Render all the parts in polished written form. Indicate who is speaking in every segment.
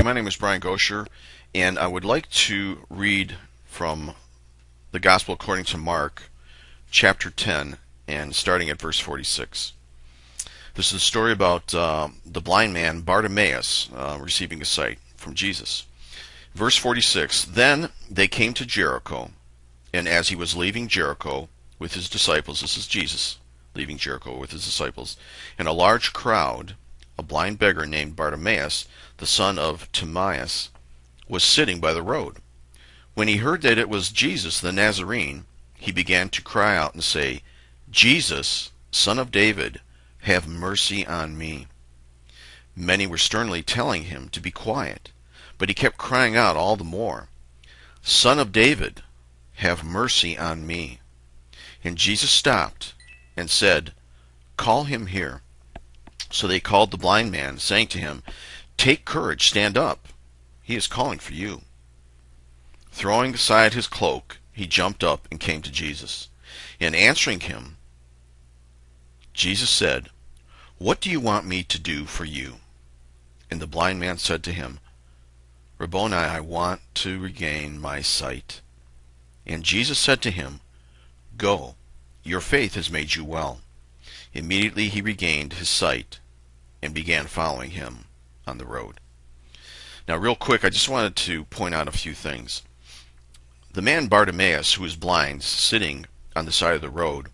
Speaker 1: my name is Brian Gosher, and I would like to read from the Gospel according to Mark, chapter 10, and starting at verse 46. This is a story about the blind man Bartimaeus receiving a sight from Jesus. Verse 46, Then they came to Jericho, and as he was leaving Jericho with his disciples, this is Jesus leaving Jericho with his disciples, and a large crowd, a blind beggar named Bartimaeus, the son of Timaeus, was sitting by the road. When he heard that it was Jesus the Nazarene, he began to cry out and say, Jesus, son of David, have mercy on me. Many were sternly telling him to be quiet, but he kept crying out all the more, Son of David, have mercy on me. And Jesus stopped and said, Call him here. So they called the blind man, saying to him, Take courage, stand up. He is calling for you. Throwing aside his cloak, he jumped up and came to Jesus. And answering him, Jesus said, What do you want me to do for you? And the blind man said to him, Rabboni, I want to regain my sight. And Jesus said to him, Go, your faith has made you well. Immediately he regained his sight and began following him on the road. Now, real quick, I just wanted to point out a few things. The man Bartimaeus, who was blind, sitting on the side of the road,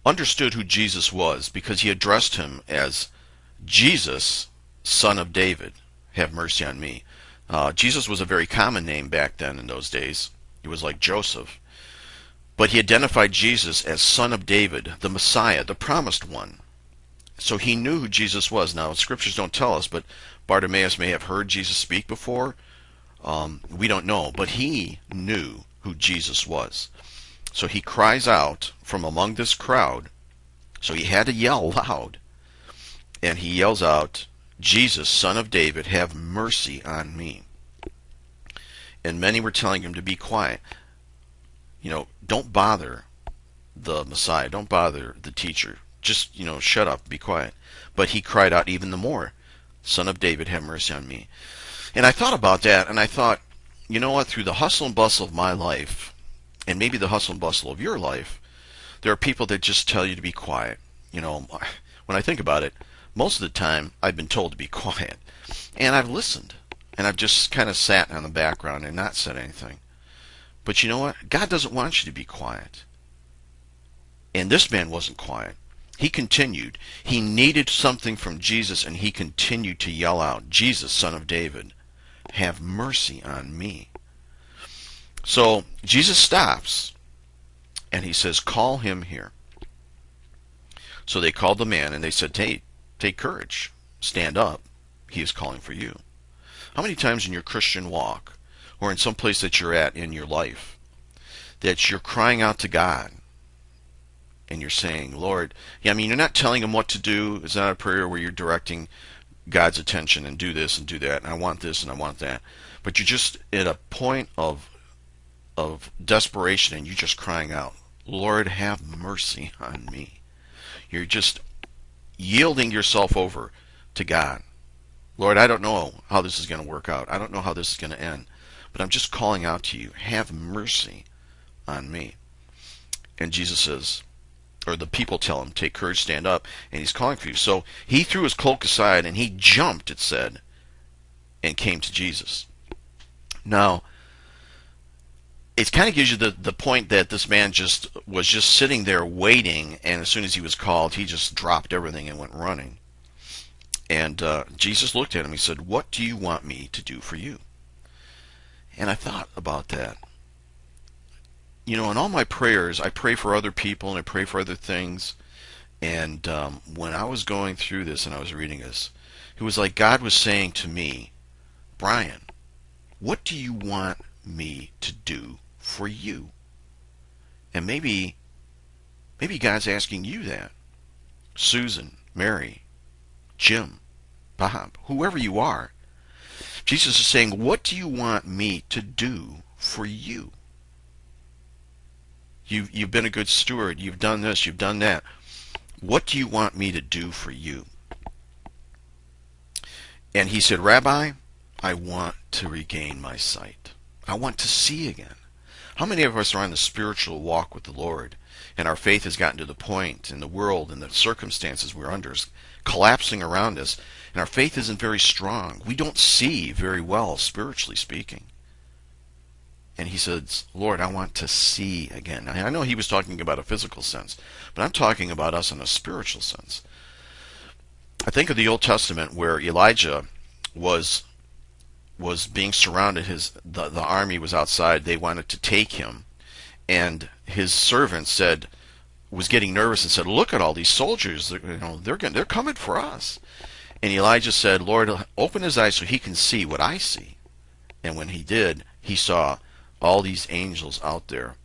Speaker 1: understood who Jesus was because he addressed him as Jesus, son of David, have mercy on me. Jesus was a very common name back then in those days. It was like Joseph. But he identified Jesus as Son of David, the Messiah, the promised one. So he knew who Jesus was. Now, scriptures don't tell us, but Bartimaeus may have heard Jesus speak before. We don't know, but he knew who Jesus was. So he cries out from among this crowd. So he had to yell loud. And he yells out, Jesus, Son of David, have mercy on me. And many were telling him to be quiet. Don't bother the Messiah. Don't bother the teacher. Just, shut up, be quiet. But he cried out even the more, Son of David, have mercy on me. And I thought about that, and I thought, you know what, through the hustle and bustle of my life, and maybe the hustle and bustle of your life, there are people that just tell you to be quiet. When I think about it, most of the time I've been told to be quiet. And I've listened, and I've just kind of sat on the background and not said anything. But you know what? God doesn't want you to be quiet. And this man wasn't quiet. He continued. He needed something from Jesus, and he continued to yell out, Jesus, Son of David, have mercy on me. So Jesus stops, and he says, Call him here. So they called the man, and they said, Take courage. Stand up. He is calling for you. How many times in your Christian walk, or in some place that you're at in your life, that you're crying out to God, and you're saying, Lord, you're not telling him what to do. It's not a prayer where you're directing God's attention and do this and do that, and I want this and I want that. But you're just at a point of desperation, and you're just crying out, Lord, have mercy on me. You're just yielding yourself over to God. Lord, I don't know how this is going to work out. I don't know how this is going to end. But I'm just calling out to you, have mercy on me. And Jesus says, or the people tell him, take courage, stand up, and he's calling for you. So he threw his cloak aside, and he jumped, it said, and came to Jesus. Now, it kind of gives you the point that this man was just sitting there waiting, and as soon as he was called, he just dropped everything and went running. And Jesus looked at him. He said, What do you want me to do for you? And I thought about that. In all my prayers, I pray for other people and I pray for other things. And when I was going through this and I was reading this, it was like God was saying to me, Brian, what do you want me to do for you? And maybe God's asking you that. Susan, Mary, Jim, Bob, whoever you are. Jesus is saying, what do you want me to do for you? You've been a good steward. You've done this. You've done that. What do you want me to do for you? And he said, Rabbi, I want to regain my sight. I want to see again. How many of us are on the spiritual walk with the Lord, and our faith has gotten to the point in the world and the circumstances we're under is collapsing around us, and our faith isn't very strong. We don't see very well, spiritually speaking. And he says, Lord, I want to see again. Now, I know he was talking about a physical sense, but I'm talking about us in a spiritual sense. I think of the Old Testament where Elijah was being surrounded. The army was outside. They wanted to take him, and his servant was getting nervous and said, "Look at all these soldiers. They're coming for us." And Elijah said, "Lord, open his eyes so he can see what I see." And when he did, he saw all these angels out there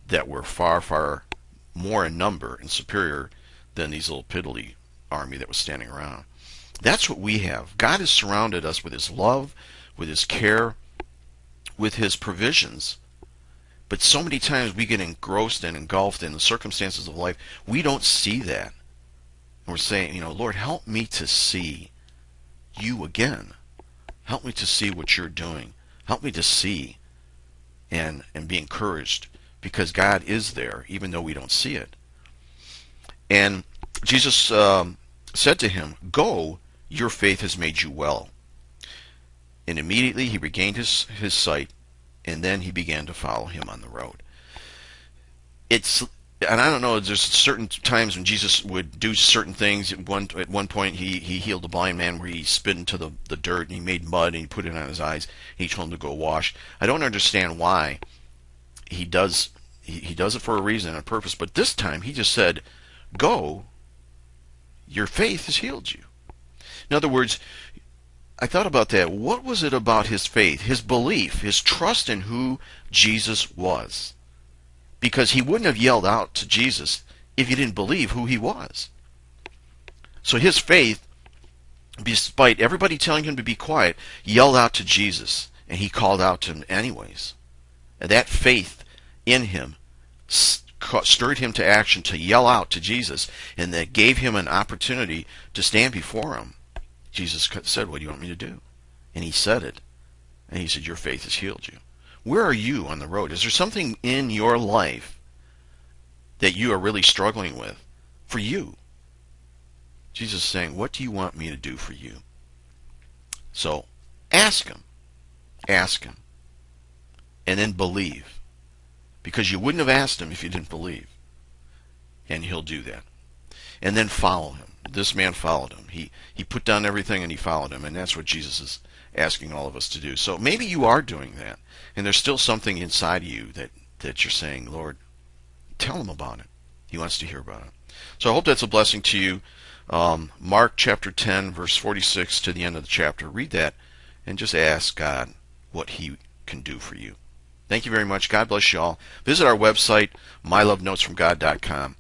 Speaker 1: that were far, far more in number and superior than these little piddly army that was standing around. That's what we have. God has surrounded us with his love, with his care, with his provisions. But so many times we get engrossed and engulfed in the circumstances of life, we don't see that. And we're saying, Lord, help me to see you again. Help me to see what you're doing. Help me to see and be encouraged, because God is there, even though we don't see it. And Jesus said to him, "Go, your faith has made you well." And immediately he regained his sight, and then he began to follow him on the road. And I don't know, there's certain times when Jesus would do certain things. At one point he healed a blind man where he spit into the dirt and he made mud and he put it on his eyes. And he told him to go wash. I don't understand why he does it for a reason and a purpose, but this time he just said, "Go, your faith has healed you." In other words, I thought about that. What was it about his faith, his belief, his trust in who Jesus was? Because he wouldn't have yelled out to Jesus if he didn't believe who he was. So his faith, despite everybody telling him to be quiet, yelled out to Jesus, and he called out to him anyways. And that faith in him stirred him to action to yell out to Jesus, and that gave him an opportunity to stand before him. Jesus said, "What do you want me to do?" And he said it. And he said, "Your faith has healed you." Where are you on the road? Is there something in your life that you are really struggling with for you? Jesus is saying, "What do you want me to do for you?" So ask him. Ask him. And then believe. Because you wouldn't have asked him if you didn't believe. And he'll do that. And then follow him. This man followed him. He put down everything and he followed him. And that's what Jesus is asking all of us to do. So maybe you are doing that. And there's still something inside of you that you're saying, "Lord, tell him about it." He wants to hear about it. So I hope that's a blessing to you. Mark chapter 10, verse 46 to the end of the chapter. Read that and just ask God what he can do for you. Thank you very much. God bless you all. Visit our website, mylovenotesfromgod.com.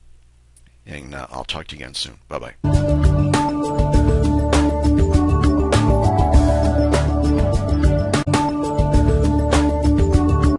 Speaker 1: And I'll talk to you again soon. Bye-bye.